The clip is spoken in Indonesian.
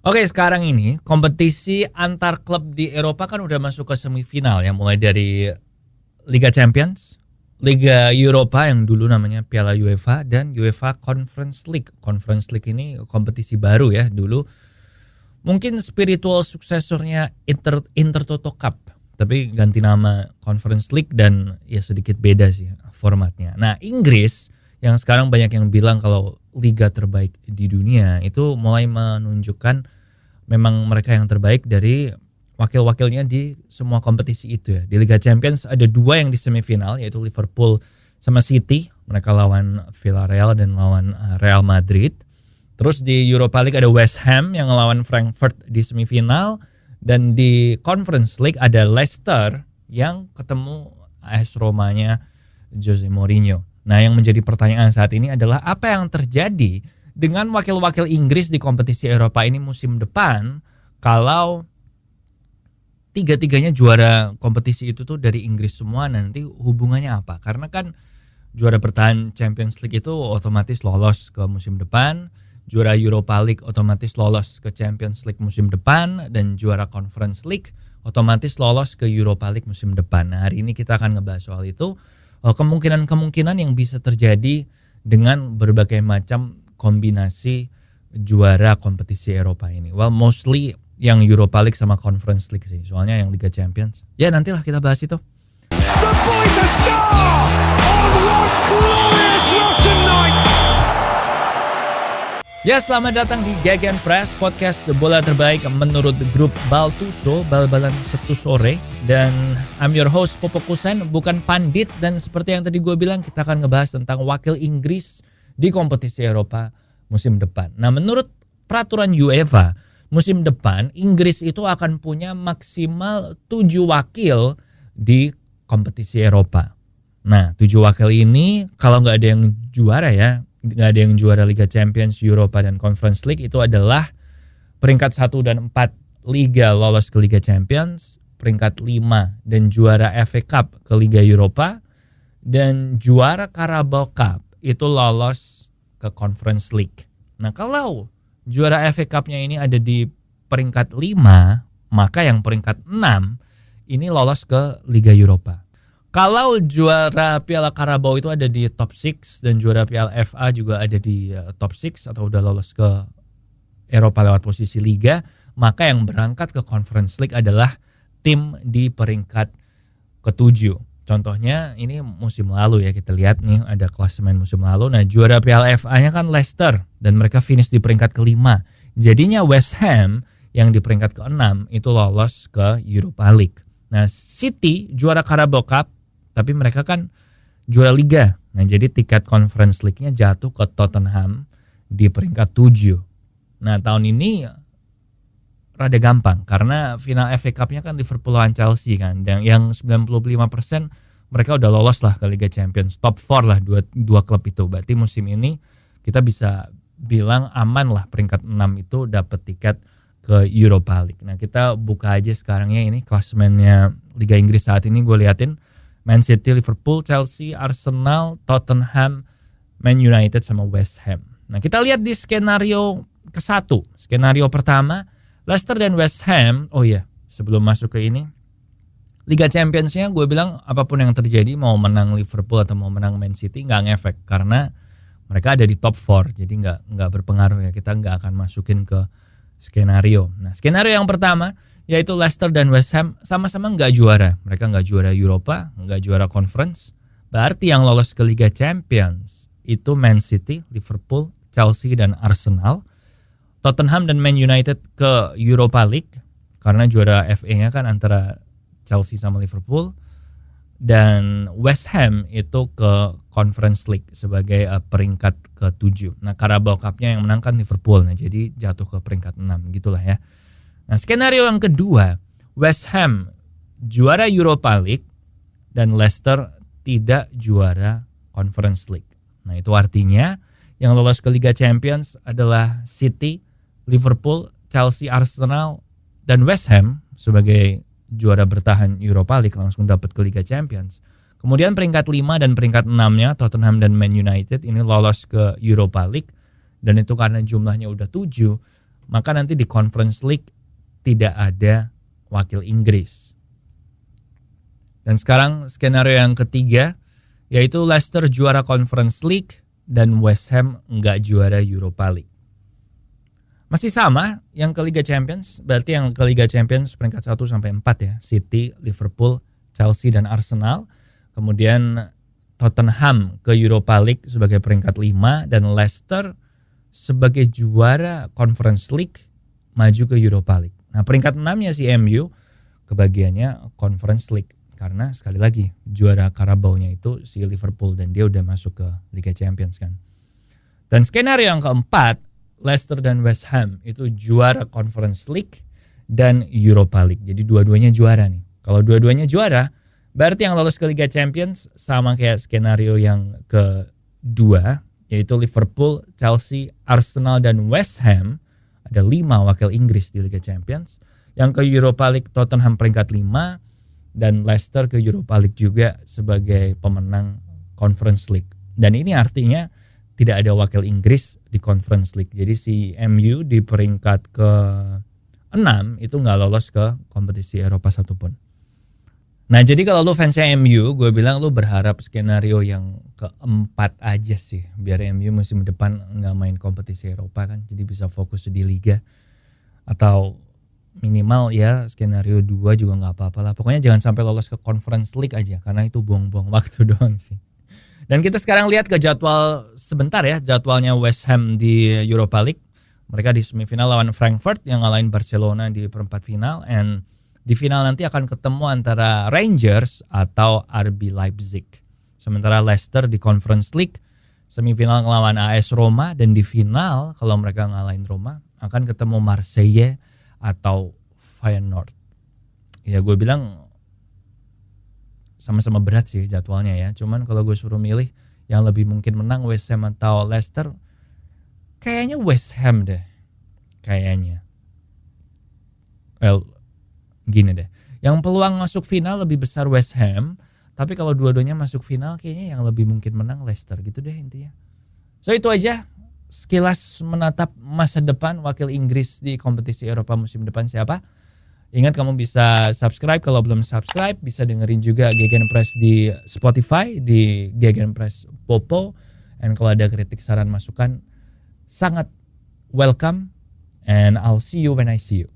Oke, sekarang ini kompetisi antar klub di Eropa kan udah masuk ke semifinal ya, mulai dari Liga Champions, Liga Eropa yang dulu namanya Piala UEFA, dan UEFA Conference League. Conference League ini kompetisi baru ya, dulu mungkin spiritual suksesornya Intertoto Cup, tapi ganti nama Conference League dan ya sedikit beda sih formatnya. Nah, Inggris yang sekarang banyak yang bilang kalau liga terbaik di dunia itu mulai menunjukkan memang mereka yang terbaik dari wakil-wakilnya di semua kompetisi itu ya. Di Liga Champions ada 2 yang di semifinal, yaitu Liverpool sama City. Mereka lawan Villarreal dan lawan Real Madrid. Terus di Europa League ada West Ham yang ngelawan Frankfurt di semifinal. Dan di Conference League ada Leicester yang ketemu AS Romanya Jose Mourinho. Nah, yang menjadi pertanyaan saat ini adalah apa yang terjadi dengan wakil-wakil Inggris di kompetisi Eropa ini musim depan kalau tiga-tiganya juara kompetisi itu tuh dari Inggris semua, nanti hubungannya apa? Karena kan juara bertahan Champions League itu otomatis lolos ke musim depan, juara Europa League otomatis lolos ke Champions League musim depan, dan juara Conference League otomatis lolos ke Europa League musim depan. Nah, hari ini kita akan ngebahas soal itu, kemungkinan-kemungkinan yang bisa terjadi dengan berbagai macam kombinasi juara kompetisi Eropa ini. Well, mostly yang Europa League sama Conference League sih. Soalnya yang Liga Champions, ya nantilah kita bahas itu. The boys are star on one glorious Russian night. Ya, selamat datang di Gegenpress, podcast bola terbaik menurut grup Baltuso, bal-balan Sabtu sore. Dan I'm your host Popo Kusen, bukan pandit. Dan seperti yang tadi gue bilang, kita akan ngebahas tentang wakil Inggris di kompetisi Eropa musim depan. Nah, menurut peraturan UEFA, musim depan Inggris itu akan punya maksimal 7 wakil di kompetisi Eropa. Nah, 7 wakil ini kalau nggak ada yang juara ya, nggak ada yang juara Liga Champions, Europa, dan Conference League, itu adalah peringkat 1 dan 4 Liga lolos ke Liga Champions, peringkat 5 dan juara FA Cup ke Liga Europa, dan juara Carabao Cup itu lolos ke Conference League. Nah, kalau juara FA Cup-nya ini ada di peringkat 5, maka yang peringkat 6 ini lolos ke Liga Europa. Kalau juara Piala Carabao itu ada di top 6 dan juara Piala FA juga ada di top 6 atau udah lolos ke Eropa lewat posisi Liga, maka yang berangkat ke Conference League adalah tim di peringkat ke-7. Contohnya ini musim lalu ya, kita lihat nih ada klasemen musim lalu. Nah, juara Piala FA-nya kan Leicester dan mereka finish di peringkat ke-5. Jadinya West Ham yang di peringkat ke-6 itu lolos ke Europa League. Nah, City juara Carabao Cup, tapi mereka kan juara Liga. Nah, jadi tiket Conference League-nya jatuh ke Tottenham di peringkat 7. Nah, tahun ini rada gampang karena final FA Cup-nya kan Liverpool lawan Chelsea kan. Dan yang 95% mereka udah lolos lah ke Liga Champions. Top 4 lah dua klub itu. Berarti musim ini kita bisa bilang aman lah, peringkat 6 itu dapat tiket ke Europa League. Nah, kita buka aja sekarangnya ini klasemennya Liga Inggris saat ini. Gue liatin Man City, Liverpool, Chelsea, Arsenal, Tottenham, Man United sama West Ham. Nah, kita lihat di skenario ke-1. Skenario pertama, Leicester dan West Ham. Oh iya, sebelum masuk ke ini, Liga Champions-nya gue bilang apapun yang terjadi, mau menang Liverpool atau mau menang Man City nggak ngefek karena mereka ada di top 4. Jadi nggak berpengaruh ya, kita nggak akan masukin ke skenario. Nah, skenario yang pertama yaitu Leicester dan West Ham sama-sama nggak juara. Mereka nggak juara Europa, nggak juara Conference. Berarti yang lolos ke Liga Champions itu Man City, Liverpool, Chelsea, dan Arsenal. Tottenham dan Man United ke Europa League karena juara FA-nya kan antara Chelsea sama Liverpool. Dan West Ham itu ke Conference League sebagai peringkat ke-7. Nah, Carabao Cup-nya yang menangkan Liverpool. Nah, jadi jatuh ke peringkat 6 gitulah ya. Nah, skenario yang kedua, West Ham juara Europa League dan Leicester tidak juara Conference League. Nah, itu artinya yang lolos ke Liga Champions adalah City, Liverpool, Chelsea, Arsenal, dan West Ham sebagai juara bertahan Europa League langsung dapat ke Liga Champions. Kemudian peringkat 5 dan peringkat 6-nya Tottenham dan Man United ini lolos ke Europa League. Dan itu karena jumlahnya udah 7, maka nanti di Conference League tidak ada wakil Inggris. Dan sekarang skenario yang ketiga, yaitu Leicester juara Conference League dan West Ham nggak juara Europa League. Masih sama yang ke Liga Champions, berarti yang ke Liga Champions peringkat 1 sampai 4 ya, City, Liverpool, Chelsea dan Arsenal. Kemudian Tottenham ke Europa League sebagai peringkat 5 dan Leicester sebagai juara Conference League maju ke Europa League. Nah, peringkat 6-nya si MU kebagiannya Conference League karena sekali lagi juara Carabao-nya itu si Liverpool dan dia udah masuk ke Liga Champions kan. Dan skenario yang keempat, Leicester dan West Ham itu juara Conference League dan Europa League. Jadi dua-duanya juara nih. Kalau dua-duanya juara, berarti yang lolos ke Liga Champions sama kayak skenario yang kedua, yaitu Liverpool, Chelsea, Arsenal, dan West Ham. Ada 5 wakil Inggris di Liga Champions. Yang ke Europa League, Tottenham peringkat 5, dan Leicester ke Europa League juga sebagai pemenang Conference League. Dan ini artinya tidak ada wakil Inggris di Conference League. Jadi si MU di peringkat ke-6 itu nggak lolos ke kompetisi Eropa satupun. Nah, jadi kalau lu fansnya MU, gue bilang lu berharap skenario yang keempat aja sih. Biar MU musim depan nggak main kompetisi Eropa kan. Jadi bisa fokus di Liga. Atau minimal ya skenario 2 juga nggak apa-apa lah. Pokoknya jangan sampai lolos ke Conference League aja. Karena itu buang-buang waktu doang sih. Dan kita sekarang lihat ke jadwal sebentar ya. Jadwalnya West Ham di Europa League. Mereka di semifinal lawan Frankfurt yang ngalahin Barcelona di perempat final. And di final nanti akan ketemu antara Rangers atau RB Leipzig. Sementara Leicester di Conference League semifinal ngelawan AS Roma, dan di final kalau mereka ngalahin Roma akan ketemu Marseille atau Feyenoord. Ya gue bilang sama-sama berat sih jadwalnya ya. Cuman kalau gue suruh milih yang lebih mungkin menang West Ham atau Leicester, kayaknya West Ham deh. Kayaknya. Well, gini deh, yang peluang masuk final lebih besar West Ham, tapi kalau dua-duanya masuk final kayaknya yang lebih mungkin menang Leicester gitu deh intinya. So itu aja sekilas menatap masa depan wakil Inggris di kompetisi Eropa musim depan siapa. Ingat kamu bisa subscribe, kalau belum subscribe bisa dengerin juga Gegenpress di Spotify, di Gegenpress Popo. And kalau ada kritik, saran, masukan sangat welcome, and I'll see you when I see you.